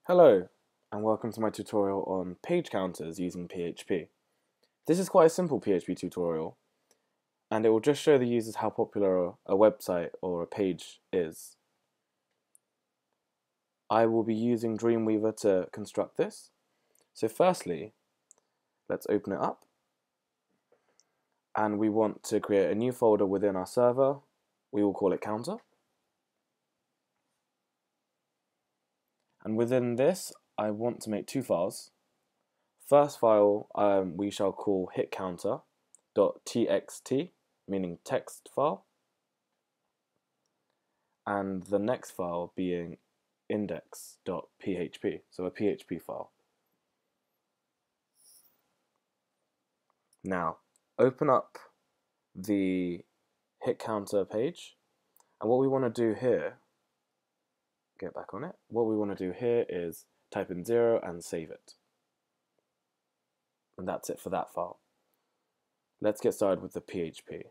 Hello, and welcome to my tutorial on page counters using PHP. This is quite a simple PHP tutorial, and it will just show the users how popular a website or a page is. I will be using Dreamweaver to construct this. So firstly, let's open it up, and we want to create a new folder within our server. We will call it counter. And within this, I want to make two files. First file we shall call hitcounter.txt, meaning text file, and the next file being index.php, so a PHP file. Now, open up the hit counter page, and what we want to do here, get back on it, what we want to do here is type in 0 and save it. And that's it for that file. Let's get started with the PHP.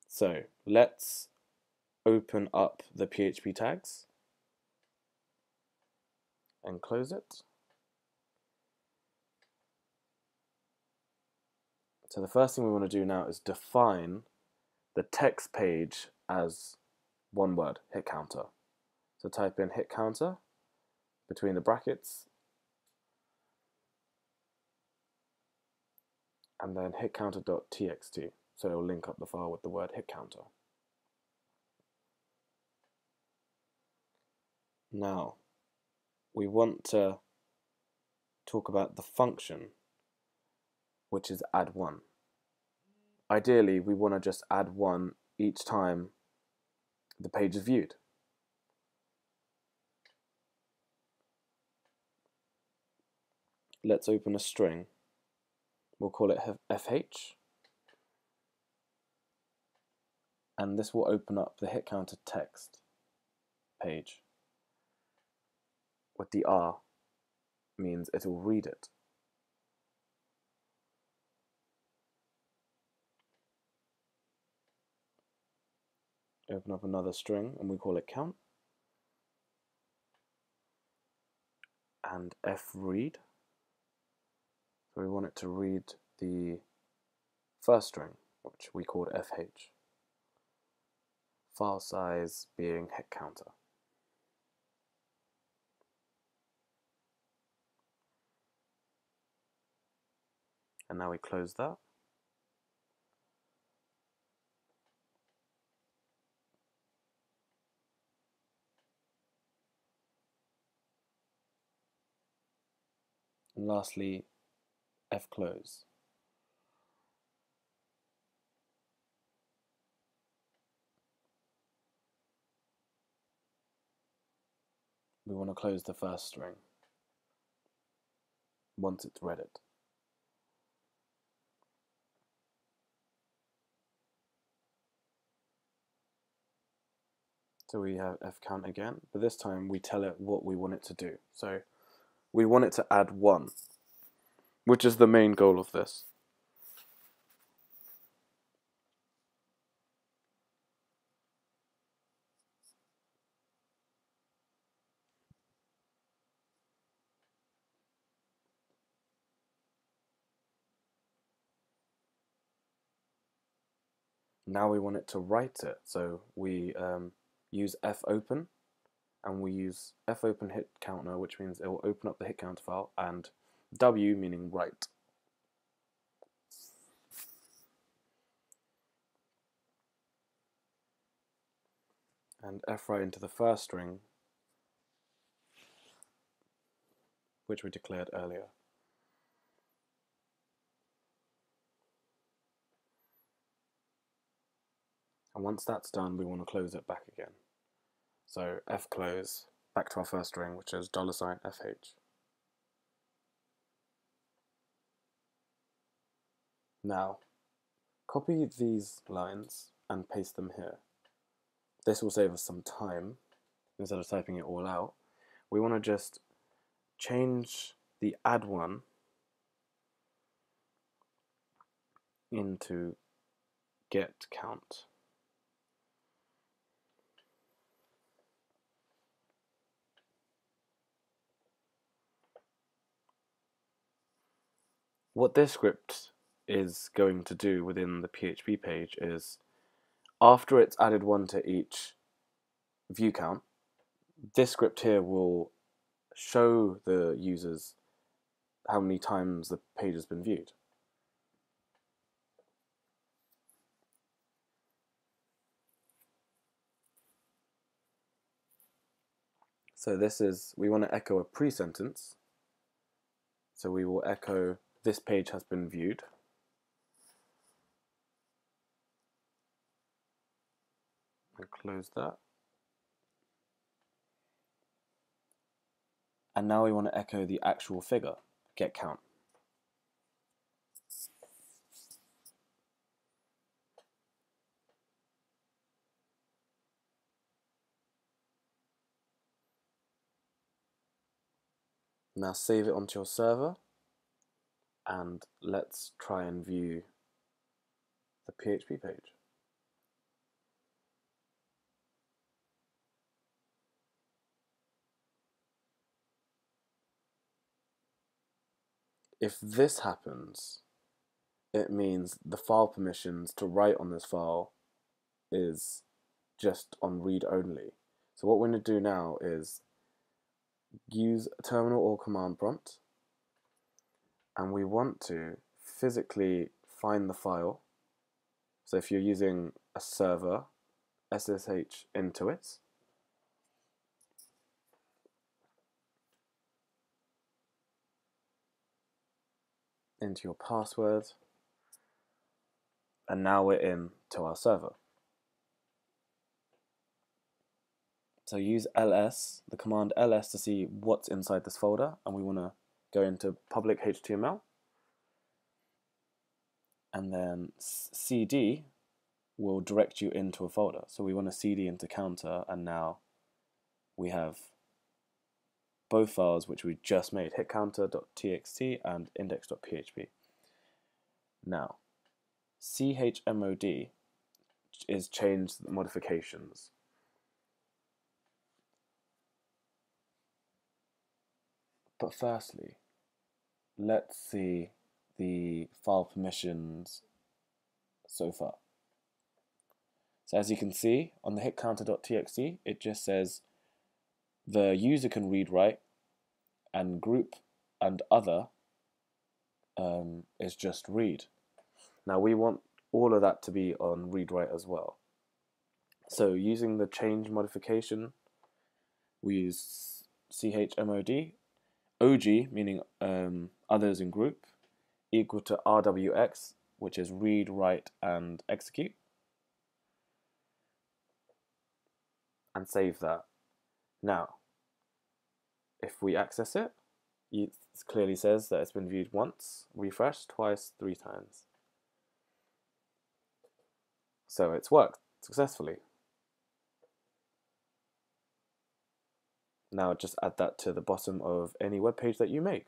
So let's open up the PHP tags and close it. So the first thing we want to do now is define the text page as one word, hit counter. So type in hit counter between the brackets and then hitcounter.txt. So it will link up the file with the word hit counter. Now we want to talk about the function, which is add one. Ideally, we want to just add one each time the page is viewed. Let's open a string. We'll call it fh, and this will open up the hit counter text page. With the R means it will read it. Open up another string and we call it count, and fread, so we want it to read the first string, which we called fh, file size being hit counter. And now we close that. And lastly, fclose. We want to close the first string once it's read it. So we have fcount again, but this time we tell it what we want it to do. So we want it to add 1, which is the main goal of this. Now we want it to write it, so we use fopen, and we use fopen hit counter, which means it will open up the hit counter file, and w meaning write. And fwrite into the first string, which we declared earlier. And once that's done, we want to close it back again. So fclose, back to our first string, which is $fh. Now, copy these lines and paste them here. This will save us some time instead of typing it all out. We want to just change the add one into get count. What this script is going to do within the PHP page is, after it's added one to each view count, this script here will show the users how many times the page has been viewed. So this is, we want to echo a pre-sentence. So we will echo, this page has been viewed. And close that. And now we want to echo the actual figure, get count. Now save it onto your server, and let's try and view the PHP page. If this happens, it means the file permissions to write on this file is just on read only. So what we're going to do now is use a terminal or command prompt, and we want to physically find the file. So if you're using a server, SSH into it, into your password, and now we're in to our server. So use ls, the command ls, to see what's inside this folder, and we want to go into public HTML, and then cd will direct you into a folder. So we want to cd into counter, and now we have both files which we just made, hitcounter.txt and index.php. Now, chmod is change modifications. But firstly, let's see the file permissions so far. So as you can see on the hitcounter.txt, it just says the user can read write, and group and other is just read. Now we want all of that to be on read write as well. So using the change modification, we use chmod, og, meaning others in group, equal to rwx, which is read, write, and execute, and save that. Now, if we access it, it clearly says that it's been viewed once, refresh twice, 3 times. So it's worked successfully. Now just add that to the bottom of any web page that you make.